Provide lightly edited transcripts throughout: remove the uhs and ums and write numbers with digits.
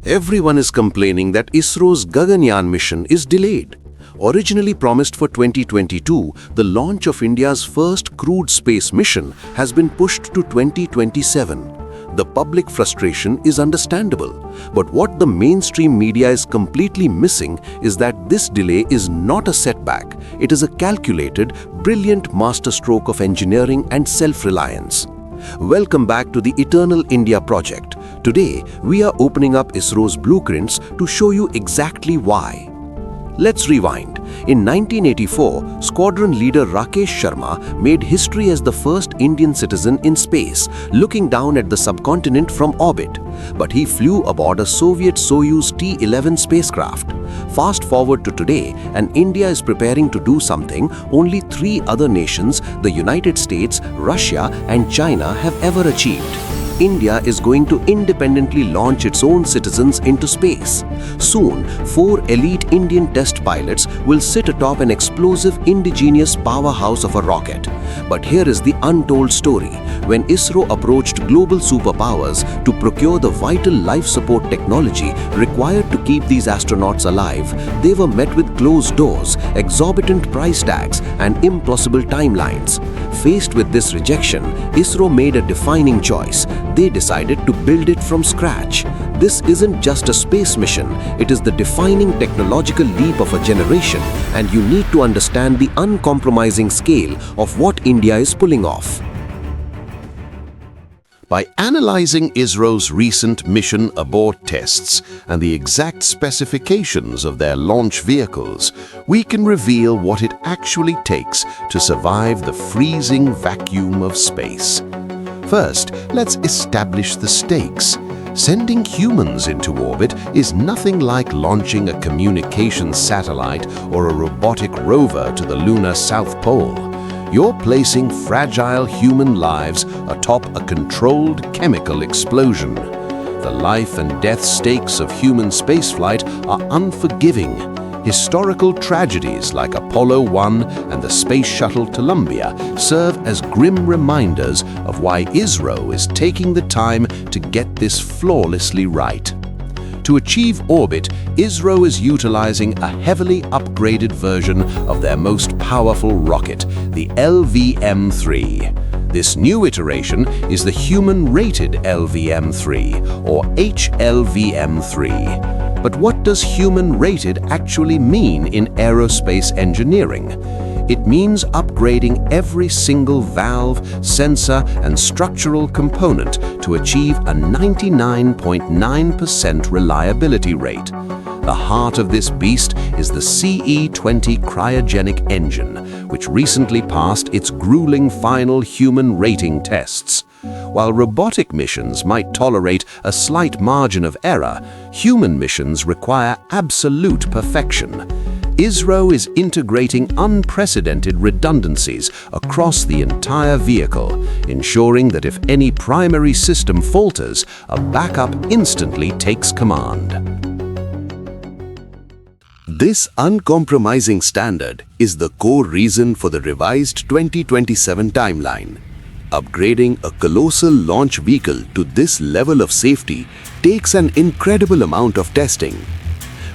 Everyone is complaining that ISRO's Gaganyaan mission is delayed. Originally promised for 2022, the launch of India's first crewed space mission has been pushed to 2027. The public frustration is understandable, but what the mainstream media is completely missing is that this delay is not a setback. It is a calculated, brilliant masterstroke of engineering and self-reliance. Welcome back to the Eternal India project. Today, we are opening up ISRO's blueprints to show you exactly why. Let's rewind. In 1984, squadron leader Rakesh Sharma made history as the first Indian citizen in space, looking down at the subcontinent from orbit. But he flew aboard a Soviet Soyuz T-11 spacecraft. Fast forward to today, and India is preparing to do something only 3 other nations, the United States, Russia, and China, have ever achieved. India is going to independently launch its own citizens into space. Soon, 4 elite Indian test pilots will sit atop an explosive indigenous powerhouse of a rocket. But here is the untold story. When ISRO approached global superpowers to procure the vital life support technology required to keep these astronauts alive, they were met with closed doors, exorbitant price tags, and impossible timelines. Faced with this rejection, ISRO made a defining choice. They decided to build it from scratch. This isn't just a space mission, it is the defining technological leap of a generation, and you need to understand the uncompromising scale of what India is pulling off. By analyzing ISRO's recent mission abort tests and the exact specifications of their launch vehicles, we can reveal what it actually takes to survive the freezing vacuum of space. First, let's establish the stakes. Sending humans into orbit is nothing like launching a communications satellite or a robotic rover to the lunar South Pole. You're placing fragile human lives atop a controlled chemical explosion. The life and death stakes of human spaceflight are unforgiving. Historical tragedies like Apollo 1 and the Space Shuttle Columbia serve as grim reminders of why ISRO is taking the time to get this flawlessly right. To achieve orbit, ISRO is utilizing a heavily upgraded version of their most powerful rocket, the LVM-3. This new iteration is the human-rated LVM-3, or HLVM-3. But what does human-rated actually mean in aerospace engineering? It means upgrading every single valve, sensor, and structural component to achieve a 99.9% reliability rate. The heart of this beast is the CE-20 cryogenic engine, which recently passed its grueling final human rating tests. While robotic missions might tolerate a slight margin of error, human missions require absolute perfection. ISRO is integrating unprecedented redundancies across the entire vehicle, ensuring that if any primary system falters, a backup instantly takes command. This uncompromising standard is the core reason for the revised 2027 timeline. Upgrading a colossal launch vehicle to this level of safety takes an incredible amount of testing.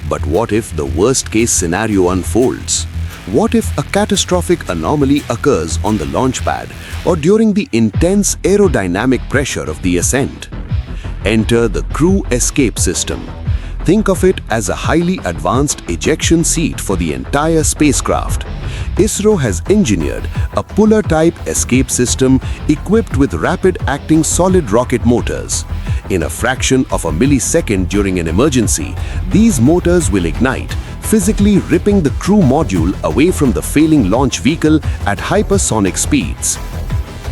But what if the worst-case scenario unfolds? What if a catastrophic anomaly occurs on the launch pad or during the intense aerodynamic pressure of the ascent? Enter the crew escape system. Think of it as a highly advanced ejection seat for the entire spacecraft. ISRO has engineered a puller-type escape system equipped with rapid-acting solid rocket motors. In a fraction of a millisecond during an emergency, these motors will ignite, physically ripping the crew module away from the failing launch vehicle at hypersonic speeds.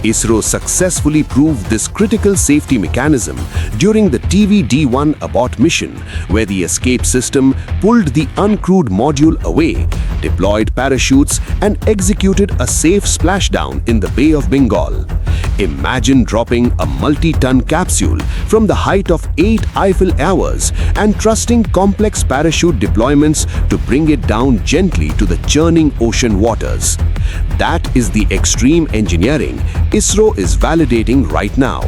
ISRO successfully proved this critical safety mechanism during the TVD-1 abort mission, where the escape system pulled the uncrewed module away, deployed parachutes, and executed a safe splashdown in the Bay of Bengal. Imagine dropping a multi-ton capsule from the height of 8 Eiffel Towers and trusting complex parachute deployments to bring it down gently to the churning ocean waters. That is the extreme engineering ISRO is validating right now.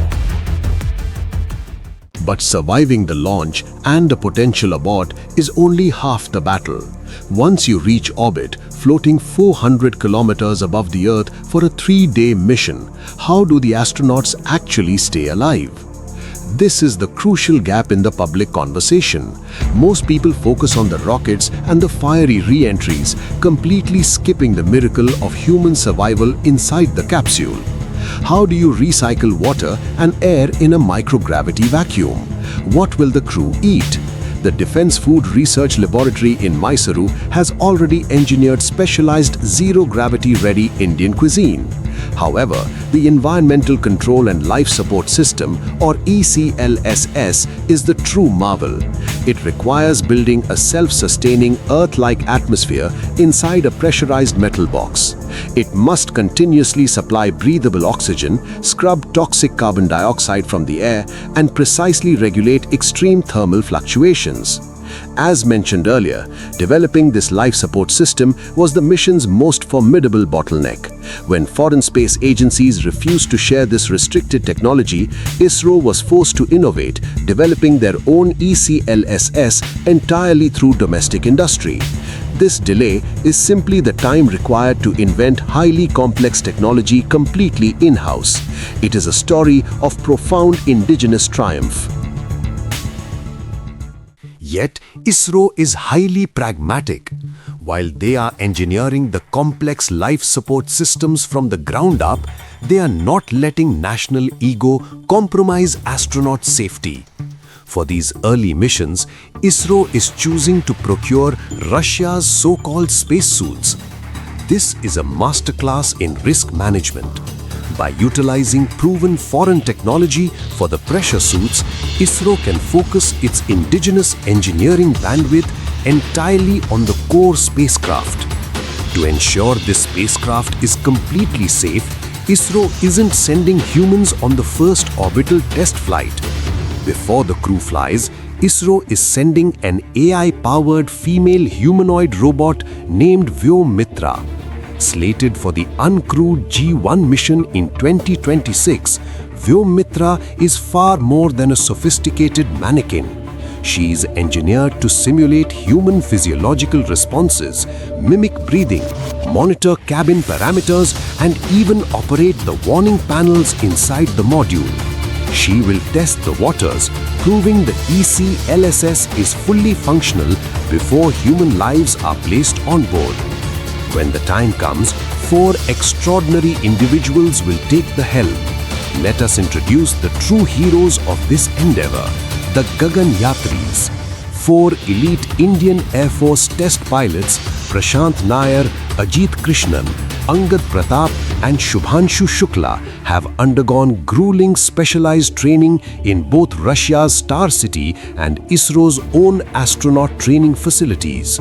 But surviving the launch and a potential abort is only half the battle. Once you reach orbit, floating 400 kilometers above the Earth for a 3-day mission, how do the astronauts actually stay alive? This is the crucial gap in the public conversation. Most people focus on the rockets and the fiery re-entries, completely skipping the miracle of human survival inside the capsule. How do you recycle water and air in a microgravity vacuum? What will the crew eat? The Defense Food Research Laboratory in Mysuru has already engineered specialized zero-gravity-ready Indian cuisine. However, the Environmental Control and Life Support System, or ECLSS, is the true marvel. It requires building a self-sustaining Earth-like atmosphere inside a pressurized metal box. It must continuously supply breathable oxygen, scrub toxic carbon dioxide from the air, and precisely regulate extreme thermal fluctuations. As mentioned earlier, developing this life support system was the mission's most formidable bottleneck. When foreign space agencies refused to share this restricted technology, ISRO was forced to innovate, developing their own ECLSS entirely through domestic industry. This delay is simply the time required to invent highly complex technology completely in-house. It is a story of profound indigenous triumph. Yet, ISRO is highly pragmatic. While they are engineering the complex life support systems from the ground up, they are not letting national ego compromise astronaut safety. For these early missions, ISRO is choosing to procure Russia's so-called spacesuits. This is a masterclass in risk management. By utilizing proven foreign technology for the pressure suits, ISRO can focus its indigenous engineering bandwidth entirely on the core spacecraft. To ensure this spacecraft is completely safe, ISRO isn't sending humans on the first orbital test flight. Before the crew flies, ISRO is sending an AI-powered female humanoid robot named Vyomitra. Slated for the uncrewed G1 mission in 2026, Vyomitra is far more than a sophisticated mannequin. She is engineered to simulate human physiological responses, mimic breathing, monitor cabin parameters, and even operate the warning panels inside the module. She will test the waters, proving the ECLSS is fully functional before human lives are placed on board. When the time comes, 4 extraordinary individuals will take the helm. Let us introduce the true heroes of this endeavor, the Gaganyatris. 4 elite Indian Air Force test pilots, Prashant Nair, Ajit Krishnan, Angad Pratap and Shubhanshu Shukla, have undergone grueling specialized training in both Russia's Star City and ISRO's own astronaut training facilities.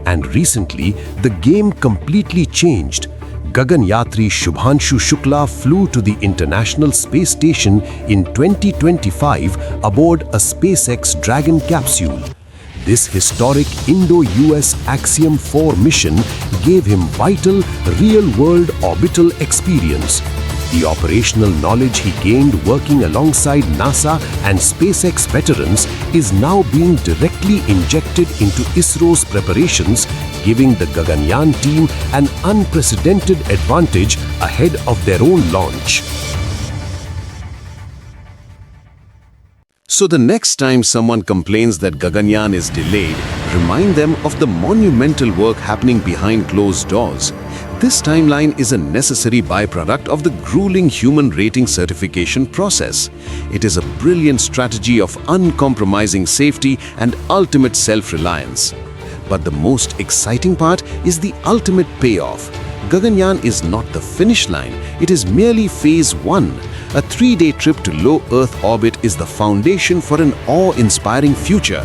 And recently, the game completely changed. Gaganyatri Shubhanshu Shukla flew to the International Space Station in 2025 aboard a SpaceX Dragon capsule. This historic Indo-US Axiom 4 mission gave him vital, real-world orbital experience. The operational knowledge he gained working alongside NASA and SpaceX veterans is now being directly injected into ISRO's preparations, giving the Gaganyaan team an unprecedented advantage ahead of their own launch. So the next time someone complains that Gaganyaan is delayed, remind them of the monumental work happening behind closed doors. This timeline is a necessary byproduct of the grueling human rating certification process. It is a brilliant strategy of uncompromising safety and ultimate self-reliance. But the most exciting part is the ultimate payoff. Gaganyaan is not the finish line, it is merely phase 1. A 3-day trip to low Earth orbit is the foundation for an awe-inspiring future.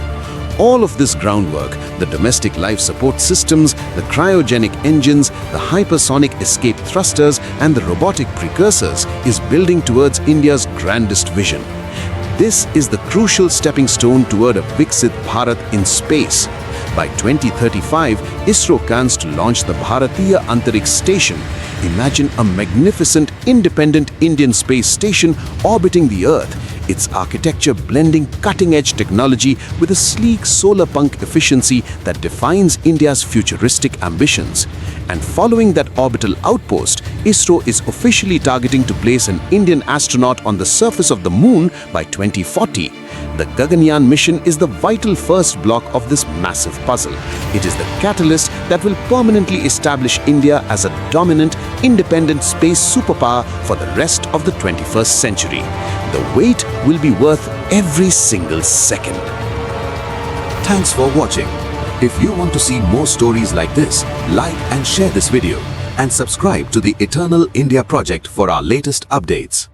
All of this groundwork, the domestic life support systems, the cryogenic engines, the hypersonic escape thrusters, and the robotic precursors, is building towards India's grandest vision. This is the crucial stepping stone toward a Viksit Bharat in space. By 2035, ISRO plans to launch the Bharatiya Antariksh Station. Imagine a magnificent, independent Indian space station orbiting the Earth. its architecture blending cutting-edge technology with a sleek solar punk efficiency that defines India's futuristic ambitions. And following that orbital outpost, ISRO is officially targeting to place an Indian astronaut on the surface of the Moon by 2040. The Gaganyaan mission is the vital first block of this massive puzzle. It is the catalyst that will permanently establish India as a dominant, independent space superpower for the rest of the 21st century. The wait will be worth every single second. Thanks for watching. If you want to see more stories like this, like and share this video and subscribe to the Eternal India Project for our latest updates.